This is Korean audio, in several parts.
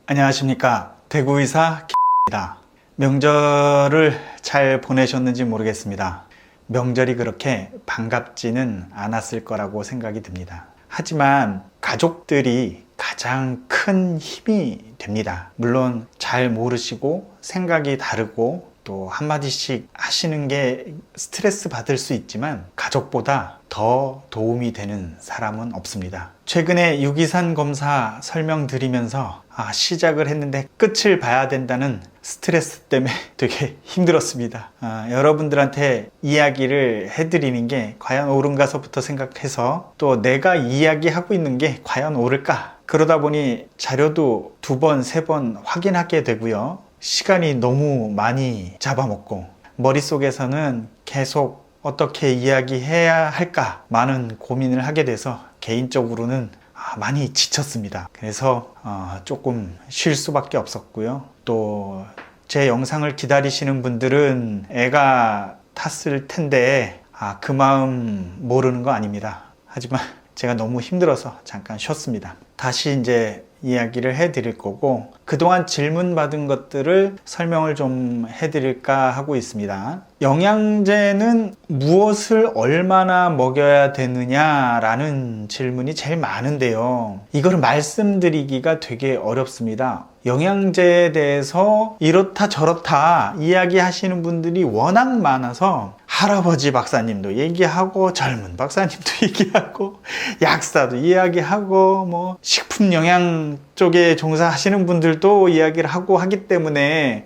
안녕하십니까, 대구의사 K입니다. 명절을 잘 보내셨는지 모르겠습니다. 명절이 그렇게 반갑지는 않았을 거라고 생각이 듭니다. 하지만 가족들이 가장 큰 힘이 됩니다. 물론 잘 모르시고 생각이 다르고 또 한마디씩 하시는 게 스트레스 받을 수 있지만 가족보다 더 도움이 되는 사람은 없습니다. 최근에 유기산 검사 설명드리면서 시작을 했는데 끝을 봐야 된다는 스트레스 때문에 되게 힘들었습니다. 여러분들한테 이야기를 해드리는 게 과연 옳은가서부터 생각해서 또 내가 이야기하고 있는 게 과연 옳을까? 그러다 보니 자료도 2번, 3번 확인하게 되고요. 시간이 너무 많이 잡아먹고 머릿속에서는 계속 어떻게 이야기해야 할까 많은 고민을 하게 돼서 개인적으로는 많이 지쳤습니다. 그래서 조금 쉴 수밖에 없었고요. 또 제 영상을 기다리시는 분들은 애가 탔을 텐데 그 마음 모르는 거 아닙니다. 하지만 제가 너무 힘들어서 잠깐 쉬었습니다. 다시 이제 이야기를 해드릴 거고 그동안 질문 받은 것들을 설명을 좀 해드릴까 하고 있습니다. 영양제는 무엇을 얼마나 먹여야 되느냐라는 질문이 제일 많은데요. 이거를 말씀드리기가 되게 어렵습니다. 영양제에 대해서 이렇다 저렇다 이야기하시는 분들이 워낙 많아서 할아버지 박사님도 얘기하고 젊은 박사님도 얘기하고 약사도 이야기하고 뭐 식품 영양 쪽에 종사하시는 분들도 이야기를 하고 하기 때문에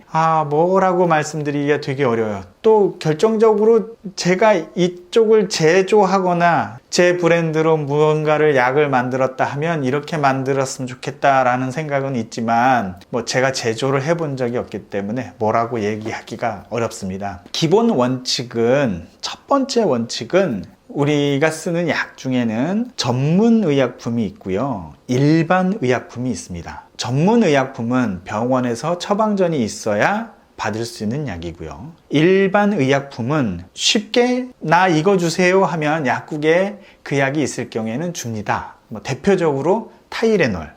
뭐라고 말씀드리기가 되게 어려워요. 또 결정적으로 제가 이쪽을 제조하거나 제 브랜드로 무언가를 약을 만들었다 하면 이렇게 만들었으면 좋겠다라는 생각은 있지만 제가 제조를 해본 적이 없기 때문에 뭐라고 얘기하기가 어렵습니다. 기본 원칙은, 첫 번째 원칙은 우리가 쓰는 약 중에는 전문 의약품이 있고요, 일반 의약품이 있습니다. 전문 의약품은 병원에서 처방전이 있어야 받을 수 있는 약이고요. 일반 의약품은 쉽게 나 이거 주세요 하면 약국에 그 약이 있을 경우에는 줍니다. 대표적으로 타이레놀,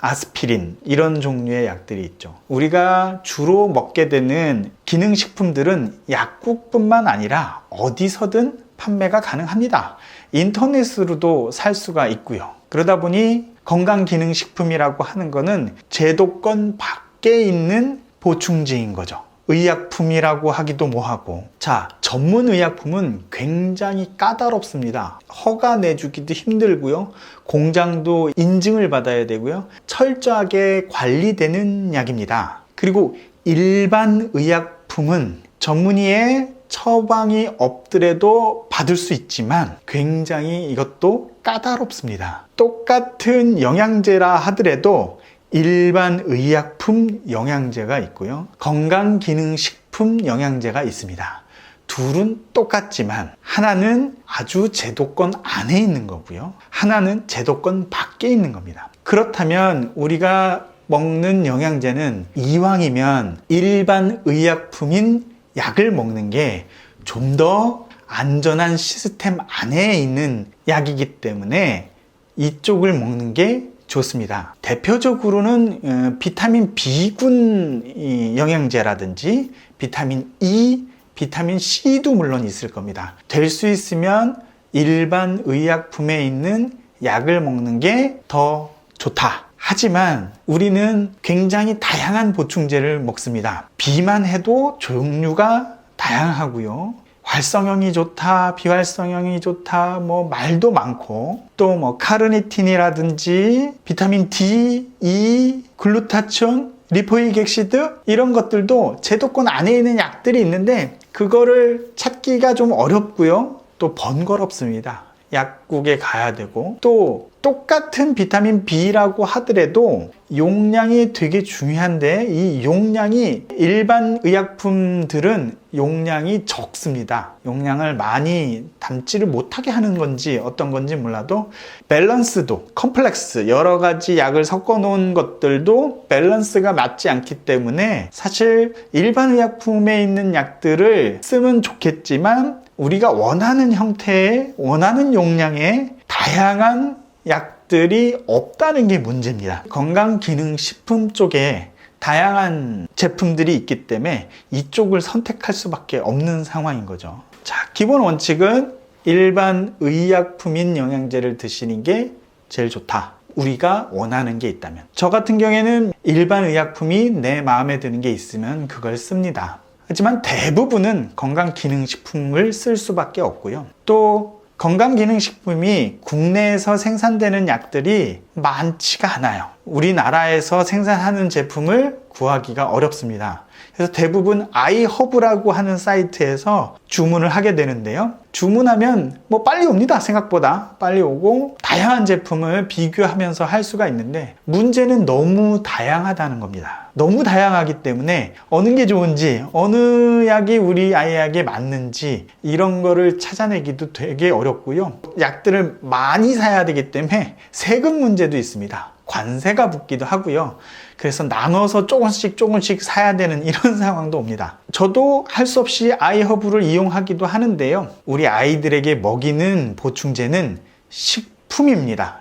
아스피린 이런 종류의 약들이 있죠. 우리가 주로 먹게 되는 기능식품들은 약국뿐만 아니라 어디서든 판매가 가능합니다. 인터넷으로도 살 수가 있고요. 그러다 보니 건강기능식품이라고 하는 거는 제도권 밖에 있는 보충제인 거죠. 의약품이라고 하기도 뭐하고. 자, 전문 의약품은 굉장히 까다롭습니다. 허가 내주기도 힘들고요. 공장도 인증을 받아야 되고요. 철저하게 관리되는 약입니다. 그리고 일반 의약품은 전문의의 처방이 없더라도 받을 수 있지만 굉장히 이것도 까다롭습니다. 똑같은 영양제라 하더라도 일반 의약품 영양제가 있고요, 건강기능식품 영양제가 있습니다. 둘은 똑같지만 하나는 아주 제도권 안에 있는 거고요, 하나는 제도권 밖에 있는 겁니다. 그렇다면 우리가 먹는 영양제는 이왕이면 일반 의약품인 약을 먹는 게 좀 더 안전한 시스템 안에 있는 약이기 때문에 이쪽을 먹는 게 좋습니다. 대표적으로는 비타민 B군 영양제라든지 비타민 E, 비타민 C도 물론 있을 겁니다. 될 수 있으면 일반 의약품에 있는 약을 먹는 게 더 좋다. 하지만 우리는 굉장히 다양한 보충제를 먹습니다. B만 해도 종류가 다양하고요. 활성형이 좋다, 비활성형이 좋다, 말도 많고, 또 카르니틴이라든지 비타민 D, E, 글루타치온, 리포익 액시드 이런 것들도 제도권 안에 있는 약들이 있는데 그거를 찾기가 좀 어렵고요. 또 번거롭습니다. 약국에 가야 되고, 또 똑같은 비타민 B라고 하더라도 용량이 되게 중요한데 이 용량이 일반 의약품들은 용량이 적습니다. 용량을 많이 담지를 못하게 하는 건지 어떤 건지 몰라도 밸런스도, 컴플렉스, 여러 가지 약을 섞어 놓은 것들도 밸런스가 맞지 않기 때문에 사실 일반 의약품에 있는 약들을 쓰면 좋겠지만 우리가 원하는 형태의, 원하는 용량의 다양한 약들 약들이 없다는 게 문제입니다. 건강기능식품 쪽에 다양한 제품들이 있기 때문에 이쪽을 선택할 수밖에 없는 상황인 거죠. 자, 기본 원칙은 일반 의약품인 영양제를 드시는 게 제일 좋다. 우리가 원하는 게 있다면. 저 같은 경우에는 일반 의약품이 내 마음에 드는 게 있으면 그걸 씁니다. 하지만 대부분은 건강기능식품을 쓸 수밖에 없고요. 또 건강기능식품이 국내에서 생산되는 약들이 많지가 않아요. 우리나라에서 생산하는 제품을 구하기가 어렵습니다. 그래서 대부분 아이허브라고 하는 사이트에서 주문을 하게 되는데요. 주문하면 빨리 옵니다. 생각보다 빨리 오고 다양한 제품을 비교하면서 할 수가 있는데 문제는 너무 다양하다는 겁니다. 너무 다양하기 때문에 어느 게 좋은지 어느 약이 우리 아이에게 맞는지 이런 거를 찾아내기도 되게 어렵고요. 약들을 많이 사야 되기 때문에 세금 문제도 있습니다. 관세가 붙기도 하고요. 그래서 나눠서 조금씩 사야 되는 이런 상황도 옵니다. 저도 할 수 없이 아이허브를 이용하기도 하는데요. 우리 아이들에게 먹이는 보충제는 식품입니다.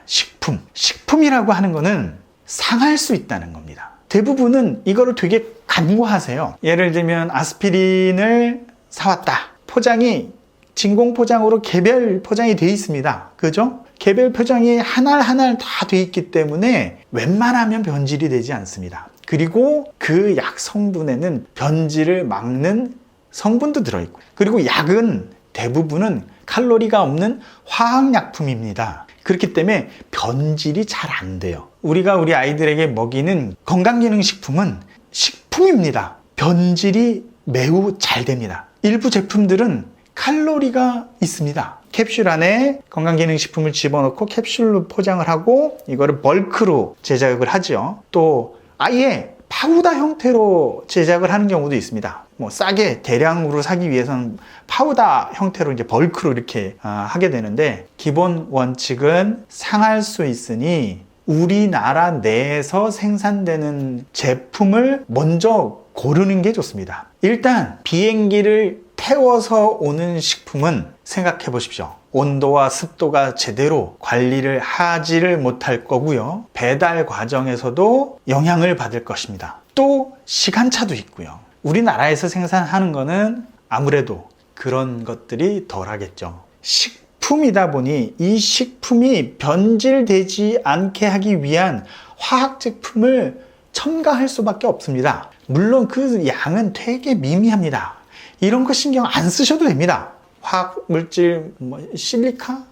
식품이라고 하는 거는 상할 수 있다는 겁니다. 대부분은 이거를 되게 간과하세요. 예를 들면 아스피린을 사왔다. 포장이 진공 포장으로 개별 포장이 되어 있습니다. 그죠? 개별 포장이 하나 다 되어 있기 때문에 웬만하면 변질이 되지 않습니다. 그리고 그 약 성분에는 변질을 막는 성분도 들어있고, 그리고 약은 대부분은 칼로리가 없는 화학약품입니다. 그렇기 때문에 변질이 잘 안 돼요. 우리가 우리 아이들에게 먹이는 건강기능식품은 식품입니다. 변질이 매우 잘 됩니다. 일부 제품들은 칼로리가 있습니다. 캡슐 안에 건강기능식품을 집어넣고 캡슐로 포장을 하고 이거를 벌크로 제작을 하죠. 또 아예 파우더 형태로 제작을 하는 경우도 있습니다. 싸게 대량으로 사기 위해서는 파우더 형태로 이제 벌크로 이렇게 하게 되는데, 기본 원칙은 상할 수 있으니 우리나라 내에서 생산되는 제품을 먼저 고르는 게 좋습니다. 일단 비행기를 태워서 오는 식품은 생각해 보십시오. 온도와 습도가 제대로 관리를 하지를 못할 거고요. 배달 과정에서도 영향을 받을 것입니다. 또 시간차도 있고요. 우리나라에서 생산하는 거는 아무래도 그런 것들이 덜하겠죠. 식품이다 보니 이 식품이 변질되지 않게 하기 위한 화학 제품을 첨가할 수밖에 없습니다. 물론 그 양은 되게 미미합니다. 이런 거 신경 안 쓰셔도 됩니다. 화학 물질, 실리카?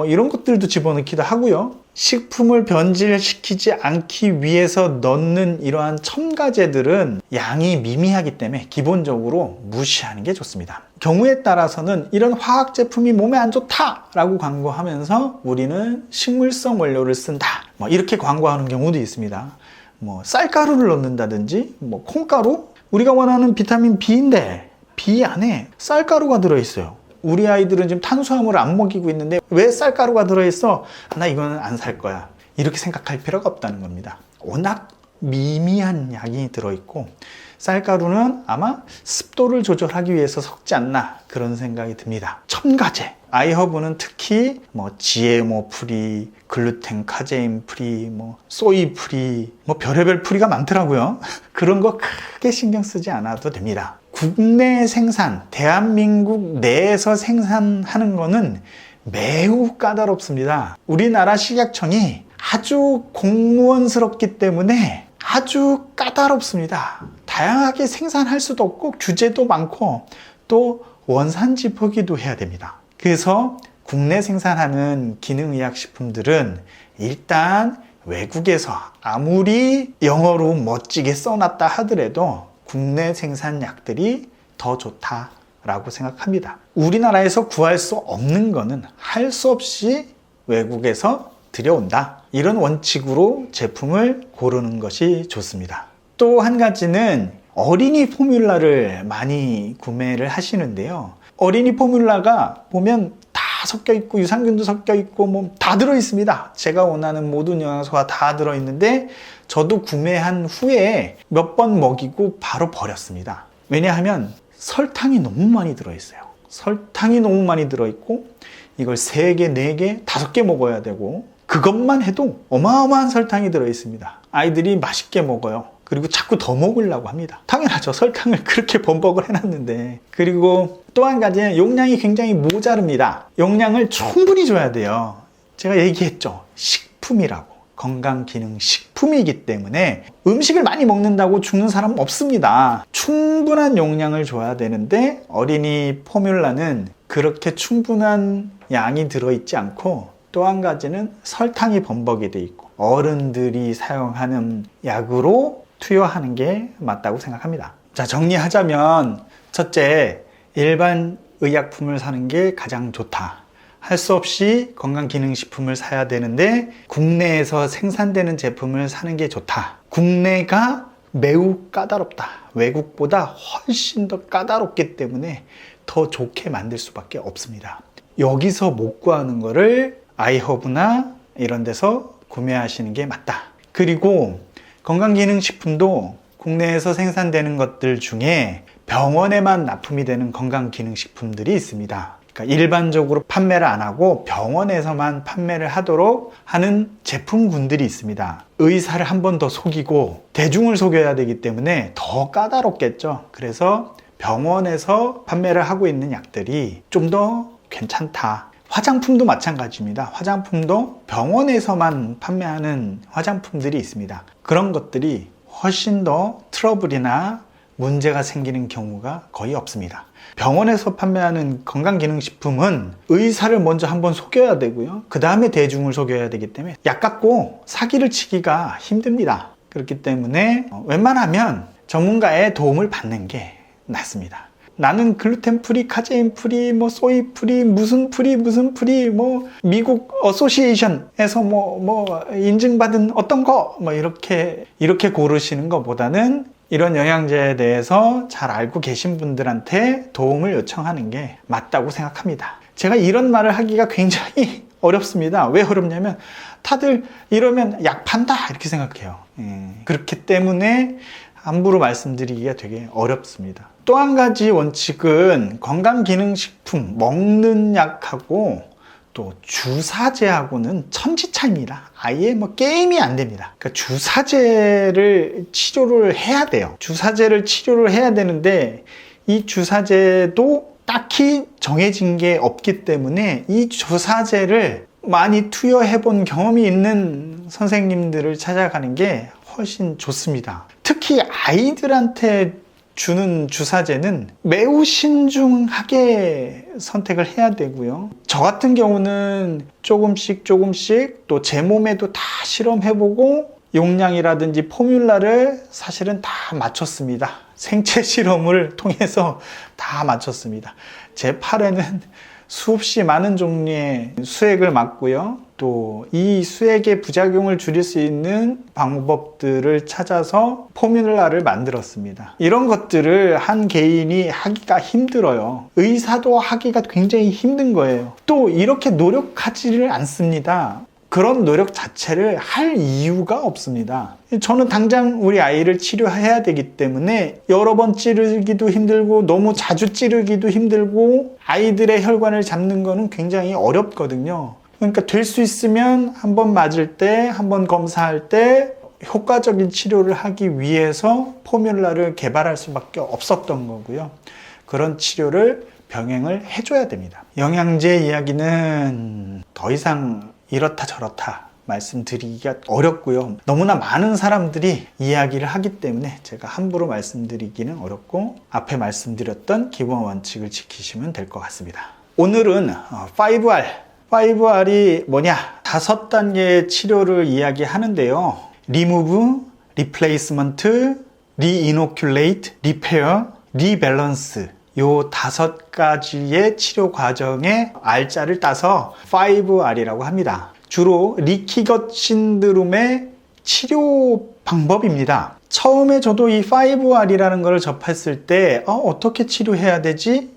이런 것들도 집어넣기도 하고요. 식품을 변질시키지 않기 위해서 넣는 이러한 첨가제들은 양이 미미하기 때문에 기본적으로 무시하는 게 좋습니다. 경우에 따라서는 이런 화학 제품이 몸에 안 좋다라고 광고하면서 우리는 식물성 원료를 쓴다, 이렇게 광고하는 경우도 있습니다. 쌀가루를 넣는다든지 콩가루? 우리가 원하는 비타민 B인데 B 안에 쌀가루가 들어있어요. 우리 아이들은 지금 탄수화물을 안 먹이고 있는데 왜 쌀가루가 들어있어? 나 이거는 안 살 거야. 이렇게 생각할 필요가 없다는 겁니다. 워낙 미미한 양이 들어있고 쌀가루는 아마 습도를 조절하기 위해서 섞지 않나, 그런 생각이 듭니다. 첨가제. 아이허브는 특히 GMO 프리, 글루텐, 카제인 프리, 소이 프리, 별의별 프리가 많더라고요. 그런 거 크게 신경 쓰지 않아도 됩니다. 국내 생산, 대한민국 내에서 생산하는 거는 매우 까다롭습니다. 우리나라 식약청이 아주 공무원스럽기 때문에 아주 까다롭습니다. 다양하게 생산할 수도 없고 규제도 많고 또 원산지 표기도 해야 됩니다. 그래서 국내 생산하는 기능의학식품들은 일단 외국에서 아무리 영어로 멋지게 써놨다 하더라도 국내 생산 약들이 더 좋다라고 생각합니다. 우리나라에서 구할 수 없는 거는 할 수 없이 외국에서 들여온다. 이런 원칙으로 제품을 고르는 것이 좋습니다. 또 한 가지는 어린이 포뮬라를 많이 구매를 하시는데요. 어린이 포뮬라가 보면 다 섞여 있고 유산균도 섞여 있고 다 들어 있습니다. 제가 원하는 모든 영양소가 다 들어 있는데 저도 구매한 후에 몇 번 먹이고 바로 버렸습니다. 왜냐하면 설탕이 너무 많이 들어 있어요. 설탕이 너무 많이 들어 있고 이걸 3개, 4개, 5개 먹어야 되고, 그것만 해도 어마어마한 설탕이 들어있습니다. 아이들이 맛있게 먹어요. 그리고 자꾸 더 먹으려고 합니다. 당연하죠. 설탕을 그렇게 범벅을 해놨는데. 그리고 또 한 가지는 용량이 굉장히 모자릅니다. 용량을 충분히 줘야 돼요. 제가 얘기했죠. 식품이라고. 건강기능식품이기 때문에 음식을 많이 먹는다고 죽는 사람은 없습니다. 충분한 용량을 줘야 되는데 어린이 포뮬라는 그렇게 충분한 양이 들어있지 않고 또 한 가지는 설탕이 범벅이 돼 있고 어른들이 사용하는 약으로 투여하는 게 맞다고 생각합니다. 자, 정리하자면 첫째, 일반 의약품을 사는 게 가장 좋다. 할 수 없이 건강기능식품을 사야 되는데 국내에서 생산되는 제품을 사는 게 좋다. 국내가 매우 까다롭다. 외국보다 훨씬 더 까다롭기 때문에 더 좋게 만들 수밖에 없습니다. 여기서 못 구하는 거를 아이허브나 이런 데서 구매하시는 게 맞다. 그리고 건강기능식품도 국내에서 생산되는 것들 중에 병원에만 납품이 되는 건강기능식품들이 있습니다. 그러니까 일반적으로 판매를 안 하고 병원에서만 판매를 하도록 하는 제품군들이 있습니다. 의사를 한 번 더 속이고 대중을 속여야 되기 때문에 더 까다롭겠죠. 그래서 병원에서 판매를 하고 있는 약들이 좀 더 괜찮다. 화장품도 마찬가지입니다. 화장품도 병원에서만 판매하는 화장품들이 있습니다. 그런 것들이 훨씬 더 트러블이나 문제가 생기는 경우가 거의 없습니다. 병원에서 판매하는 건강기능식품은 의사를 먼저 한번 속여야 되고요. 그 다음에 대중을 속여야 되기 때문에 약 갖고 사기를 치기가 힘듭니다. 그렇기 때문에 웬만하면 전문가의 도움을 받는 게 낫습니다. 나는 글루텐 프리, 카제인 프리, 소이 프리, 무슨 프리, 미국 어소시에이션에서 인증받은 어떤 거, 이렇게 고르시는 것보다는 이런 영양제에 대해서 잘 알고 계신 분들한테 도움을 요청하는 게 맞다고 생각합니다. 제가 이런 말을 하기가 굉장히 어렵습니다. 왜 어렵냐면 다들 이러면 약 판다 이렇게 생각해요. 그렇기 때문에 함부로 말씀드리기가 되게 어렵습니다. 또 한 가지 원칙은 건강기능식품 먹는 약하고 또 주사제하고는 천지차이입니다. 아예 게임이 안 됩니다. 그러니까 주사제를 치료를 해야 돼요. 주사제를 치료를 해야 되는데 이 주사제도 딱히 정해진 게 없기 때문에 이 주사제를 많이 투여해 본 경험이 있는 선생님들을 찾아가는 게 훨씬 좋습니다. 특히 아이들한테 주는 주사제는 매우 신중하게 선택을 해야 되고요. 저 같은 경우는 조금씩 또 제 몸에도 다 실험해보고 용량이라든지 포뮬라를 사실은 다 맞췄습니다. 생체 실험을 통해서 다 맞췄습니다. 제 팔에는 수없이 많은 종류의 수액을 맞고요. 또 이 수액의 부작용을 줄일 수 있는 방법들을 찾아서 포뮬라를 만들었습니다. 이런 것들을 한 개인이 하기가 힘들어요. 의사도 하기가 굉장히 힘든 거예요. 또 이렇게 노력하지를 않습니다. 그런 노력 자체를 할 이유가 없습니다. 저는 당장 우리 아이를 치료해야 되기 때문에 여러 번 찌르기도 힘들고 너무 자주 찌르기도 힘들고 아이들의 혈관을 잡는 거는 굉장히 어렵거든요. 그러니까 될 수 있으면 한 번 맞을 때, 한 번 검사할 때 효과적인 치료를 하기 위해서 포뮬라를 개발할 수밖에 없었던 거고요. 그런 치료를 병행을 해줘야 됩니다. 영양제 이야기는 더 이상 이렇다 저렇다 말씀드리기가 어렵고요. 너무나 많은 사람들이 이야기를 하기 때문에 제가 함부로 말씀드리기는 어렵고 앞에 말씀드렸던 기본 원칙을 지키시면 될 것 같습니다. 오늘은 5R 5R이 뭐냐? 5단계의 치료를 이야기하는데요. Remove, Replacement, Reinoculate, Repair, Rebalance 요 5가지의 치료 과정의 R자를 따서 5R이라고 합니다. 주로 리키것 신드롬의 치료 방법입니다. 처음에 저도 이 5R이라는 걸 접했을 때 어떻게 치료해야 되지?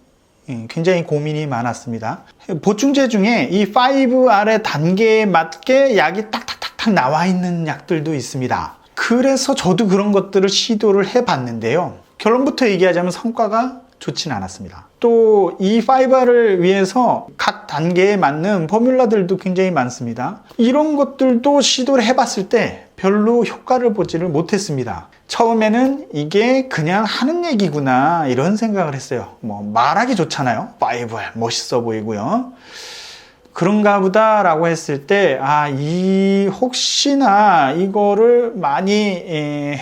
굉장히 고민이 많았습니다. 보충제 중에 이 5R의 단계에 맞게 약이 딱딱딱딱 나와 있는 약들도 있습니다. 그래서 저도 그런 것들을 시도를 해봤는데요. 결론부터 얘기하자면 성과가 좋지는 않았습니다. 또 이 파이바를 위해서 각 단계에 맞는 포뮬러들도 굉장히 많습니다. 이런 것들도 시도를 해봤을 때 별로 효과를 보지를 못했습니다. 처음에는 이게 그냥 하는 얘기구나 이런 생각을 했어요. 뭐 말하기 좋잖아요. 파이브 멋있어 보이고요. 그런가 보다 라고 했을 때, 혹시나 이거를 많이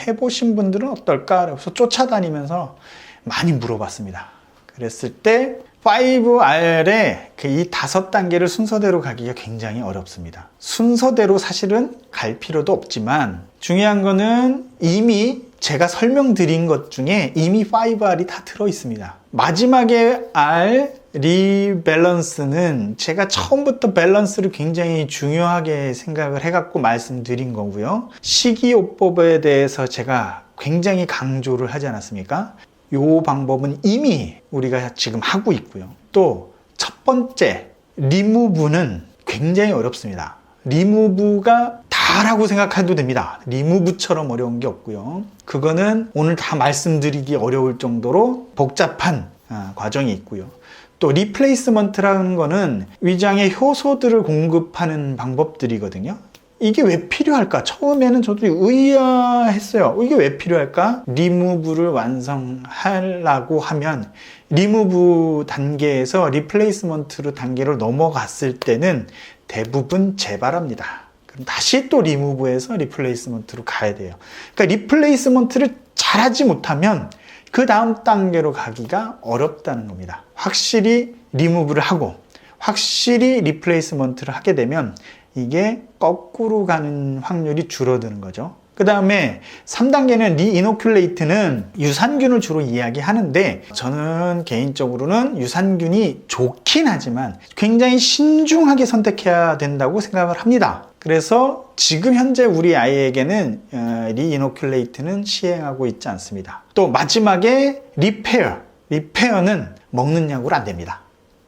해보신 분들은 어떨까? 그래서 쫓아다니면서 많이 물어봤습니다. 그랬을 때, 5R의 이 5단계를 순서대로 가기가 굉장히 어렵습니다. 순서대로 사실은 갈 필요도 없지만, 중요한 거는 이미 제가 설명드린 것 중에 이미 5R이 다 들어 있습니다. 마지막에 R, 리밸런스는 제가 처음부터 밸런스를 굉장히 중요하게 생각을 해갖고 말씀드린 거고요. 식이요법에 대해서 제가 굉장히 강조를 하지 않았습니까? 이 방법은 이미 우리가 지금 하고 있고요. 또 첫 번째, 리무브는 굉장히 어렵습니다. 리무브가 다라고 생각해도 됩니다. 리무브처럼 어려운 게 없고요. 그거는 오늘 다 말씀드리기 어려울 정도로 복잡한 과정이 있고요. 또 리플레이스먼트라는 거는 위장의 효소들을 공급하는 방법들이거든요. 이게 왜 필요할까? 처음에는 저도 의아했어요. 이게 왜 필요할까? 리무브를 완성하려고 하면 리무브 단계에서 리플레이스먼트로 단계로 넘어갔을 때는 대부분 재발합니다. 그럼 다시 또 리무브에서 리플레이스먼트로 가야 돼요. 그러니까 리플레이스먼트를 잘하지 못하면 그 다음 단계로 가기가 어렵다는 겁니다. 확실히 리무브를 하고 확실히 리플레이스먼트를 하게 되면 이게 거꾸로 가는 확률이 줄어드는 거죠. 그 다음에 3단계는 리이노큘레이트는 유산균을 주로 이야기하는데 저는 개인적으로는 유산균이 좋긴 하지만 굉장히 신중하게 선택해야 된다고 생각을 합니다. 그래서 지금 현재 우리 아이에게는 리이노큘레이트는 시행하고 있지 않습니다. 또 마지막에 리페어는 먹는 약으로 안 됩니다.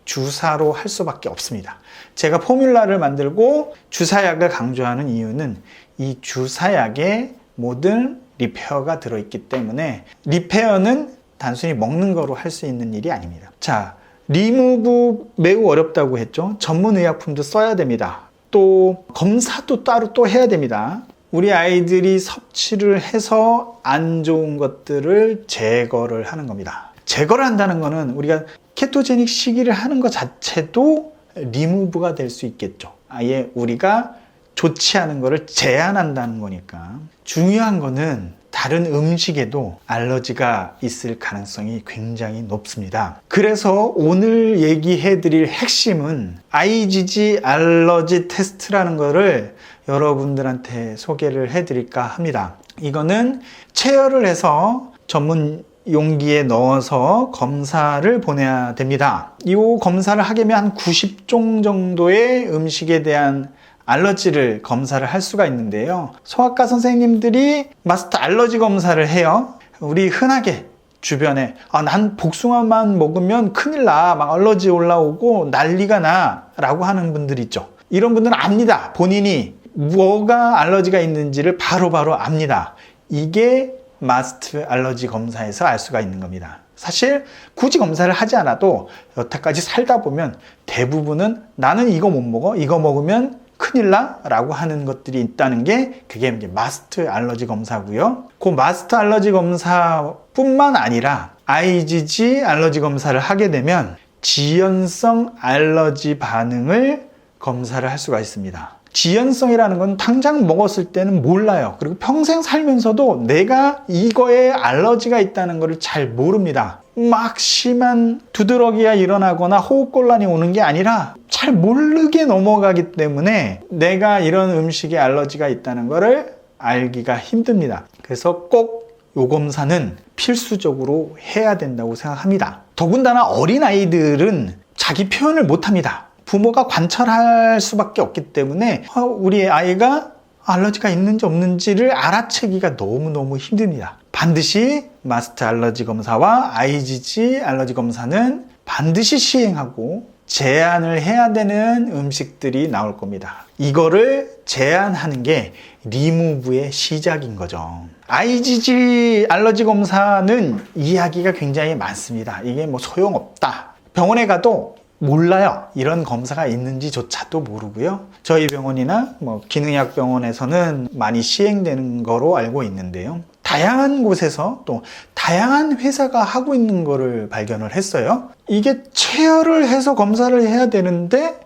주사로 할 수밖에 없습니다. 제가 포뮬라를 만들고 주사약을 강조하는 이유는 이 주사약에 모든 리페어가 들어있기 때문에 리페어는 단순히 먹는 거로 할 수 있는 일이 아닙니다. 자, 리무브 매우 어렵다고 했죠. 전문 의약품도 써야 됩니다. 또 검사도 따로 또 해야 됩니다. 우리 아이들이 섭취를 해서 안 좋은 것들을 제거를 하는 겁니다. 제거를 한다는 거는 우리가 케토제닉 식이를 하는 것 자체도 리무브가 될 수 있겠죠. 아예 우리가 좋지 않은 거를 제한한다는 거니까. 중요한 거는 다른 음식에도 알러지가 있을 가능성이 굉장히 높습니다. 그래서 오늘 얘기해 드릴 핵심은 IgG 알러지 테스트라는 거를 여러분들한테 소개를 해 드릴까 합니다. 이거는 체열을 해서 전문 용기에 넣어서 검사를 보내야 됩니다. 이 검사를 하게 되면 한 90종 정도의 음식에 대한 알러지를 검사를 할 수가 있는데요. 소아과 선생님들이 마스터 알러지 검사를 해요. 우리 흔하게 주변에 난 복숭아만 먹으면 큰일 나, 막 알러지 올라오고 난리가 나 라고 하는 분들 있죠. 이런 분들은 압니다. 본인이 뭐가 알러지가 있는지를 바로바로 압니다. 이게 마스트 알러지 검사에서 알 수가 있는 겁니다. 사실 굳이 검사를 하지 않아도 여태까지 살다 보면 대부분은 나는 이거 못 먹어, 이거 먹으면 큰일 나 라고 하는 것들이 있다는 게 그게 이제 마스트 알러지 검사고요. 그 마스트 알러지 검사뿐만 아니라 IgG 알러지 검사를 하게 되면 지연성 알러지 반응을 검사를 할 수가 있습니다. 지연성이라는 건 당장 먹었을 때는 몰라요. 그리고 평생 살면서도 내가 이거에 알러지가 있다는 것을 잘 모릅니다. 막 심한 두드러기가 일어나거나 호흡곤란이 오는 게 아니라 잘 모르게 넘어가기 때문에 내가 이런 음식에 알러지가 있다는 것을 알기가 힘듭니다. 그래서 꼭 이 검사는 필수적으로 해야 된다고 생각합니다. 더군다나 어린아이들은 자기 표현을 못합니다. 부모가 관찰할 수밖에 없기 때문에 우리 아이가 알러지가 있는지 없는지를 알아채기가 너무너무 힘듭니다. 반드시 마스트 알러지 검사와 IgG 알러지 검사는 반드시 시행하고 제한을 해야 되는 음식들이 나올 겁니다. 이거를 제한하는 게 리무브의 시작인 거죠. IgG 알러지 검사는 이야기가 굉장히 많습니다. 이게 뭐 소용없다. 병원에 가도 몰라요. 이런 검사가 있는지조차도 모르고요. 저희 병원이나 뭐 기능의학병원에서는 많이 시행되는 거로 알고 있는데요. 다양한 곳에서 또 다양한 회사가 하고 있는 거를 발견을 했어요. 이게 체열을 해서 검사를 해야 되는데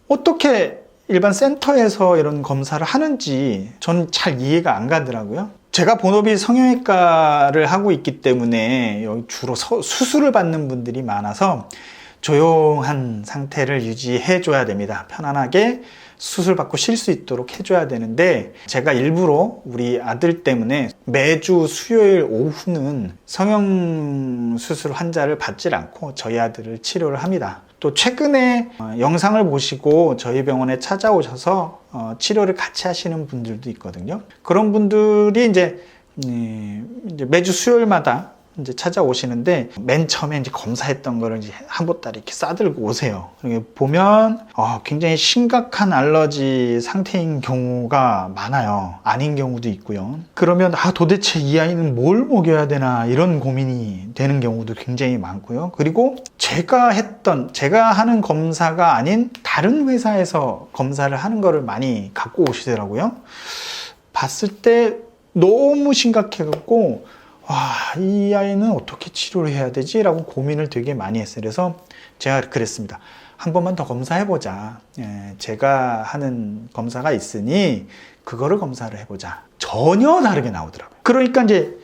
어떻게 일반 센터에서 이런 검사를 하는지 전 잘 이해가 안 가더라고요. 제가 본업이 성형외과를 하고 있기 때문에 여기 주로 수술을 받는 분들이 많아서 조용한 상태를 유지해 줘야 됩니다. 편안하게 수술 받고 쉴 수 있도록 해줘야 되는데 제가 일부러 우리 아들 때문에 매주 수요일 오후는 성형수술 환자를 받질 않고 저희 아들을 치료를 합니다. 또 최근에 영상을 보시고 저희 병원에 찾아오셔서 치료를 같이 하시는 분들도 있거든요. 그런 분들이 이제 매주 수요일마다 이제 찾아오시는데 맨 처음에 이제 검사했던 거를 이제 한 보따리 이렇게 싸들고 오세요. 보면 굉장히 심각한 알러지 상태인 경우가 많아요. 아닌 경우도 있고요. 그러면 도대체 이 아이는 뭘 먹여야 되나 이런 고민이 되는 경우도 굉장히 많고요. 그리고 제가 하는 검사가 아닌 다른 회사에서 검사를 하는 거를 많이 갖고 오시더라고요. 봤을 때 너무 심각해갖고 이 아이는 어떻게 치료를 해야 되지? 라고 고민을 되게 많이 했어요. 그래서 제가 그랬습니다. 한 번만 더 검사해보자. 제가 하는 검사가 있으니 그거를 검사를 해보자. 전혀 다르게 나오더라고요. 그러니까 이제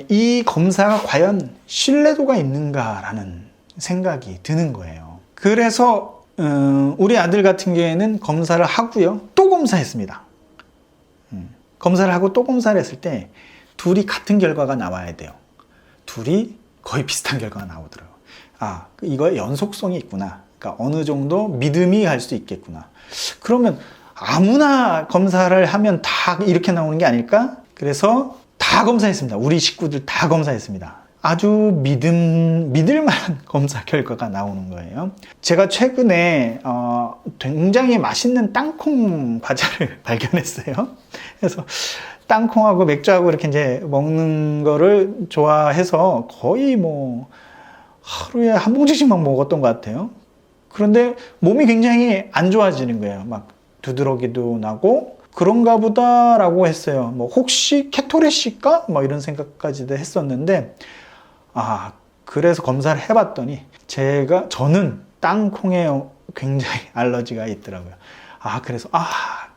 이 검사가 과연 신뢰도가 있는가라는 생각이 드는 거예요. 그래서 우리 아들 같은 경우에는 검사를 하고요. 또 검사했습니다. 검사를 하고 또 검사를 했을 때 둘이 같은 결과가 나와야 돼요. 둘이 거의 비슷한 결과가 나오더라고요. 이거에 연속성이 있구나. 그러니까 어느 정도 믿음이 갈 수 있겠구나. 그러면 아무나 검사를 하면 다 이렇게 나오는 게 아닐까? 그래서 다 검사했습니다. 우리 식구들 다 검사했습니다. 아주 믿을 만한 검사 결과가 나오는 거예요. 제가 최근에 굉장히 맛있는 땅콩 과자를 발견했어요. 그래서 땅콩하고 맥주하고 이렇게 이제 먹는 거를 좋아해서 거의 뭐 하루에 한 봉지씩만 먹었던 것 같아요. 그런데 몸이 굉장히 안 좋아지는 거예요. 막 두드러기도 나고 그런가 보다라고 했어요. 뭐 혹시 케토레시일까? 뭐 이런 생각까지도 했었는데 그래서 검사를 해봤더니 저는 땅콩에 굉장히 알러지가 있더라고요. 그래서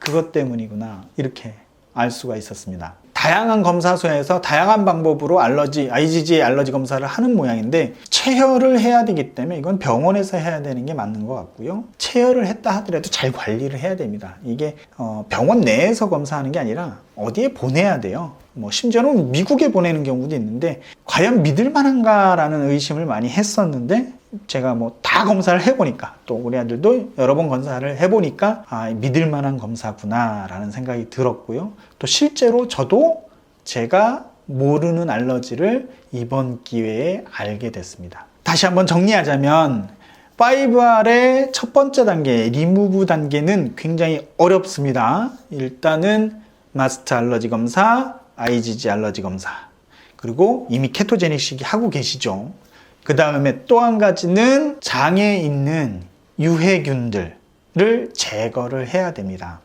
그것 때문이구나 이렇게 알 수가 있었습니다. 다양한 검사소에서 다양한 방법으로 IgG 알러지 검사를 하는 모양인데 체열을 해야 되기 때문에 이건 병원에서 해야 되는 게 맞는 것 같고요. 체열을 했다 하더라도 잘 관리를 해야 됩니다. 이게 병원 내에서 검사하는 게 아니라 어디에 보내야 돼요. 심지어는 미국에 보내는 경우도 있는데 과연 믿을 만한가라는 의심을 많이 했었는데 제가 다 검사를 해보니까 또 우리 아들도 여러 번 검사를 해보니까 믿을 만한 검사구나 라는 생각이 들었고요. 또 실제로 저도 제가 모르는 알러지를 이번 기회에 알게 됐습니다. 다시 한번 정리하자면 5R의 첫 번째 단계, 리무브 단계는 굉장히 어렵습니다. 일단은 마스트 알러지 검사, IgG 알러지 검사, 그리고 이미 케토제닉 식이 하고 계시죠. 그 다음에 또 한 가지는 장에 있는 유해균들을 제거를 해야 됩니다.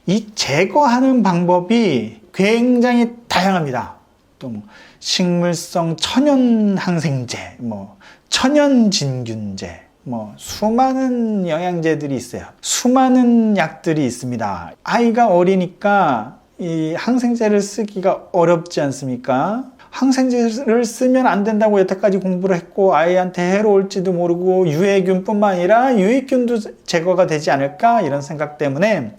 이 제거하는 방법이 굉장히 다양합니다. 또 식물성 천연 항생제, 천연 진균제, 수많은 영양제들이 있어요. 수많은 약들이 있습니다. 아이가 어리니까 이 항생제를 쓰기가 어렵지 않습니까? 항생제를 쓰면 안 된다고 여태까지 공부를 했고 아이한테 해로울지도 모르고 유해균뿐만 아니라 유익균도 제거가 되지 않을까 이런 생각 때문에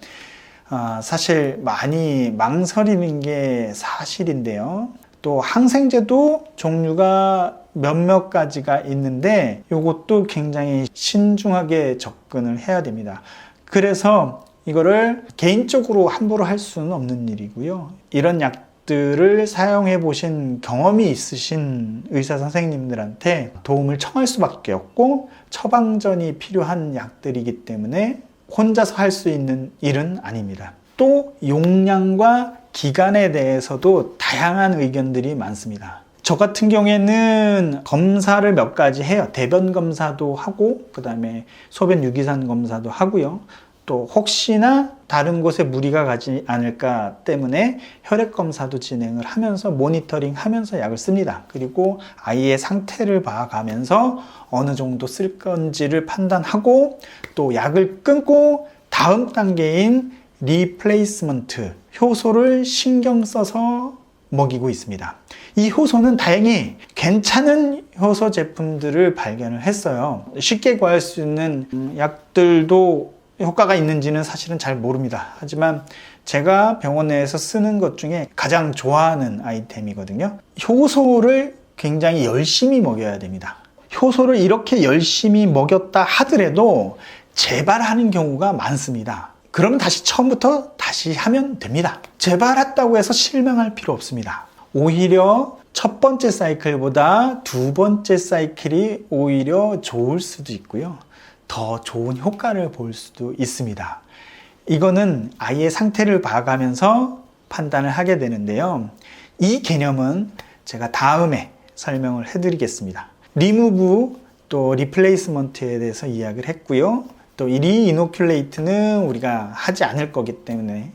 사실 많이 망설이는 게 사실인데요. 또 항생제도 종류가 몇몇 가지가 있는데 이것도 굉장히 신중하게 접근을 해야 됩니다. 그래서 이거를 개인적으로 함부로 할 수는 없는 일이고요. 이런 약 약들을 사용해 보신 경험이 있으신 의사 선생님들한테 도움을 청할 수밖에 없고 처방전이 필요한 약들이기 때문에 혼자서 할 수 있는 일은 아닙니다. 또 용량과 기간에 대해서도 다양한 의견들이 많습니다. 저 같은 경우에는 검사를 몇 가지 해요. 대변 검사도 하고 그 다음에 소변 유기산 검사도 하고요. 또 혹시나 다른 곳에 무리가 가지 않을까 때문에 혈액 검사도 진행을 하면서 모니터링 하면서 약을 씁니다. 그리고 아이의 상태를 봐가면서 어느 정도 쓸 건지를 판단하고 또 약을 끊고 다음 단계인 리플레이스먼트, 효소를 신경 써서 먹이고 있습니다. 이 효소는 다행히 괜찮은 효소 제품들을 발견을 했어요. 쉽게 구할 수 있는 약들도 효과가 있는지는 사실은 잘 모릅니다. 하지만 제가 병원내에서 쓰는 것 중에 가장 좋아하는 아이템이거든요. 효소를 굉장히 열심히 먹여야 됩니다. 효소를 이렇게 열심히 먹였다 하더라도 재발하는 경우가 많습니다. 그러면 다시 처음부터 다시 하면 됩니다. 재발했다고 해서 실망할 필요 없습니다. 오히려 첫 번째 사이클보다 두 번째 사이클이 오히려 좋을 수도 있고요. 더 좋은 효과를 볼 수도 있습니다. 이거는 아이의 상태를 봐가면서 판단을 하게 되는데요. 이 개념은 제가 다음에 설명을 해드리겠습니다. 리무브 또 리플레이스먼트에 대해서 이야기를 했고요. 또 이 리이노큘레이트는 우리가 하지 않을 거기 때문에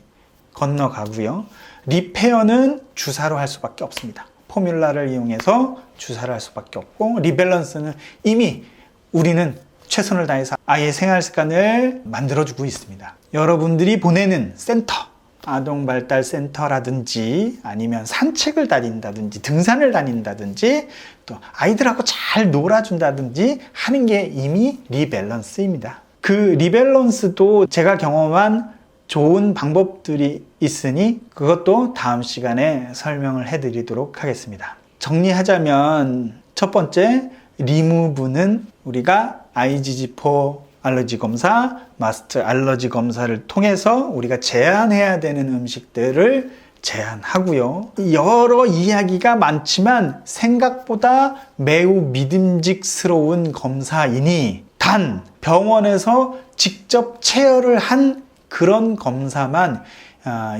건너가고요. 리페어는 주사로 할 수밖에 없습니다. 포뮬라를 이용해서 주사를 할 수밖에 없고, 리밸런스는 이미 우리는 최선을 다해서 아이의 생활 습관을 만들어주고 있습니다. 여러분들이 보내는 센터, 아동발달센터라든지 아니면 산책을 다닌다든지 등산을 다닌다든지 또 아이들하고 잘 놀아준다든지 하는 게 이미 리밸런스입니다. 그 리밸런스도 제가 경험한 좋은 방법들이 있으니 그것도 다음 시간에 설명을 해드리도록 하겠습니다. 정리하자면 첫 번째, 리무브는 우리가 IgG4 알러지 검사, 마스트 알러지 검사를 통해서 우리가 제한해야 되는 음식들을 제한하고요. 여러 이야기가 많지만 생각보다 매우 믿음직스러운 검사이니 단 병원에서 직접 체열을 한 그런 검사만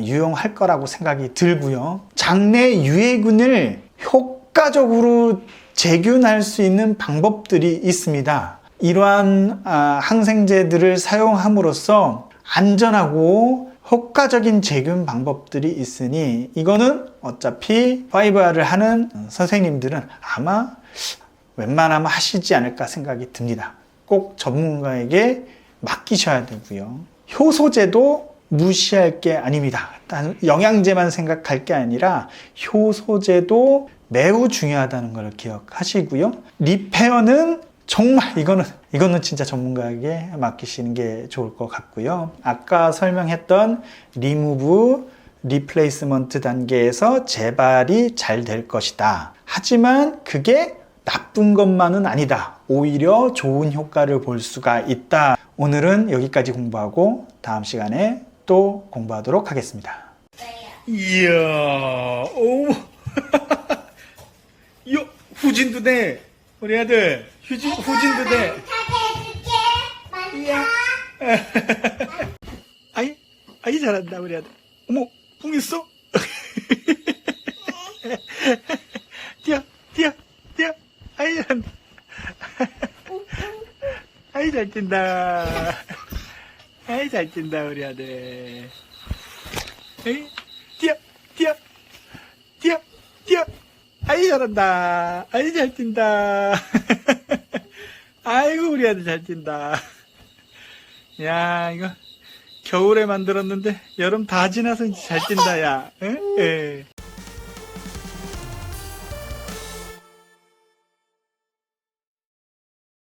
유용할 거라고 생각이 들고요. 장내 유해균을 효과적으로 제균할 수 있는 방법들이 있습니다. 이러한 항생제들을 사용함으로써 안전하고 효과적인 제균 방법들이 있으니 이거는 어차피 5R을 하는 선생님들은 아마 웬만하면 하시지 않을까 생각이 듭니다. 꼭 전문가에게 맡기셔야 되고요. 효소제도 무시할 게 아닙니다. 영양제만 생각할 게 아니라 효소제도 매우 중요하다는 걸 기억하시고요. 리페어는 정말 이거는 진짜 전문가에게 맡기시는 게 좋을 것 같고요. 아까 설명했던 리무브, 리플레이스먼트 단계에서 재발이 잘 될 것이다. 하지만 그게 나쁜 것만은 아니다. 오히려 좋은 효과를 볼 수가 있다. 오늘은 여기까지 공부하고 다음 시간에 또 공부하도록 하겠습니다. 이야, 오, 요 후진도 돼. 우리 아들 후진도 돼. 이야. 아이 잘한다 우리 아들. 어머, 붕했어? 뛰어. 아이 잘한다. 아이 잘 뛴다. 아이 잘 뛴다 우리 아들. 에이, 뛰어. 아이 잘한다. 아이 잘 뛴다. 아이고 우리 아들 잘 뛴다. 야 이거 겨울에 만들었는데 여름 다 지나서 이제 잘 뛴다 야. 에?